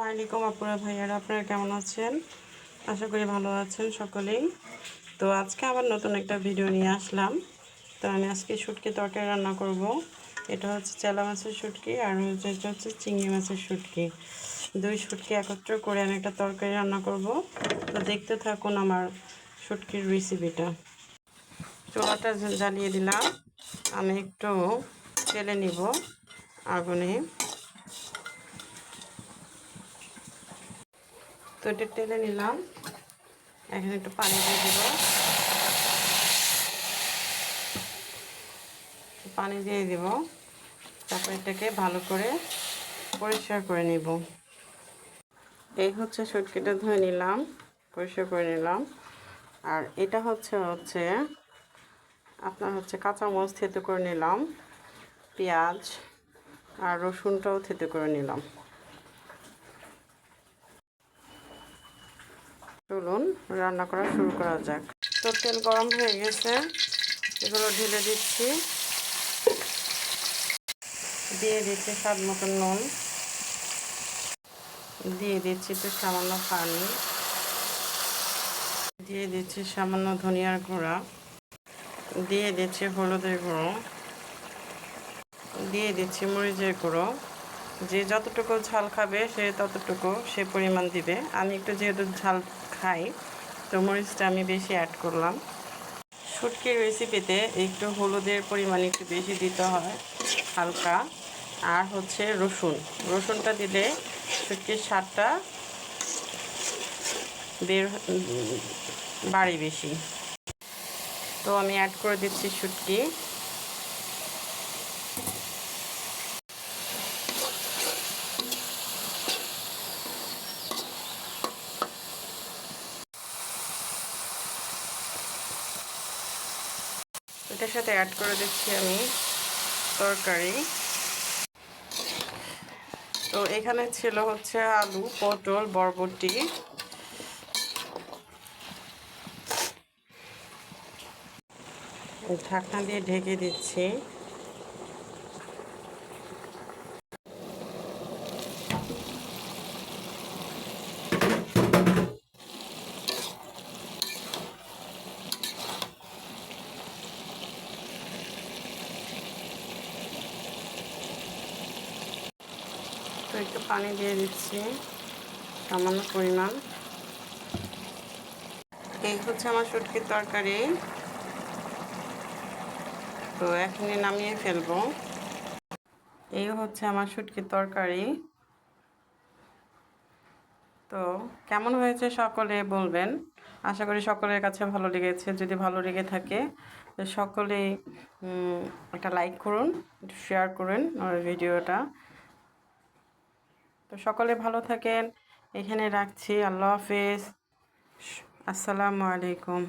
আলাইকুম আপুরা ভাইয়ারা, আপনারা কেমন আছেন? আশা করি ভালো আছেন সকলেই। তো আজকে আবার নতুন একটা ভিডিও নিয়ে আসলাম। তো আমি আজকে শুটকি তরকারি রান্না করব। এটা হচ্ছে চেলা মাছের শুটকি আর এটা হচ্ছে চিংড়ি মাছের শুটকি। দুই শুটকি একত্র করে আমি একটা তরকারি রান্না করব। তো দেখতে থাকুন আমার শুটকির রেসিপিটা। চুলাটা জ্বালিয়ে দিলাম। আমি একটু তেলে নিব আগুনে। তো এটা টেলে নিলাম। এখানে একটু পানি দিয়ে দিব। পানি দিয়ে দিব, তারপর এটাকে ভালো করে পরিষ্কার করে নিব। এই হচ্ছে শুটকিটা ধুয়ে নিলাম, পরিষ্কার করে নিলাম। আর এটা হচ্ছে আপনার কাঁচামরিচ থেতো করে নিলাম, পেঁয়াজ আর রসুনটাও থেতো করে নিলাম। চলুন রান্না করা শুরু করা যাক। তো তেল গরম হয়ে গেছে, এগুলো ঢেলে দিচ্ছি। দিয়ে দিচ্ছি স্বাদ মতো নুন, দিয়ে দিচ্ছি একটু সামান্য পানি, দিয়ে দিচ্ছি সামান্য ধনিয়ার গুঁড়া, দিয়ে দিচ্ছি হলুদের গুঁড়ো, দিয়ে দিচ্ছি মরিচের গুঁড়ো। যে যতটুকু ঝাল খাবে সে পরিমাণ দিবে। আমি একটু যেহেতু ঝাল খাই, তো মরিচটা আমি বেশি অ্যাড করলাম। শুটকির রেসিপিতে একটু হলুদের পরিমাণ একটু বেশি দিতে হয়, হালকা। আর রসুনটা দিলে শুটকির স্বাদটা বাড়ে বেশি। তো আমি অ্যাড করে দিচ্ছি শুটকি। এটার সাথে অ্যাড করে দিচ্ছি আমি তরকারি। তো এখানে ছিল আলু, পটল, বরবটি। ঢাকনা দিয়ে ঢেকে দিচ্ছি। তো একটু পানি দিয়ে দিচ্ছি সামান্য পরিমাণ। এই হচ্ছে আমার শুটকির তরকারি। তো এখনই নামিয়ে ফেলবো। এই হচ্ছে আমার শুটকির তরকারি। তো কেমন হয়েছে সকলে বলবেন। আশা করি সকলের কাছে ভালো লেগেছে। যদি ভালো লেগে থাকে তো সকলেই একটা লাইক করুন, শেয়ার করুন আমার ভিডিওটা। তো সকলে ভালো থাকেন। এখানে রাখছি। আল্লাহ হাফেজ। আসসালামু আলাইকুম।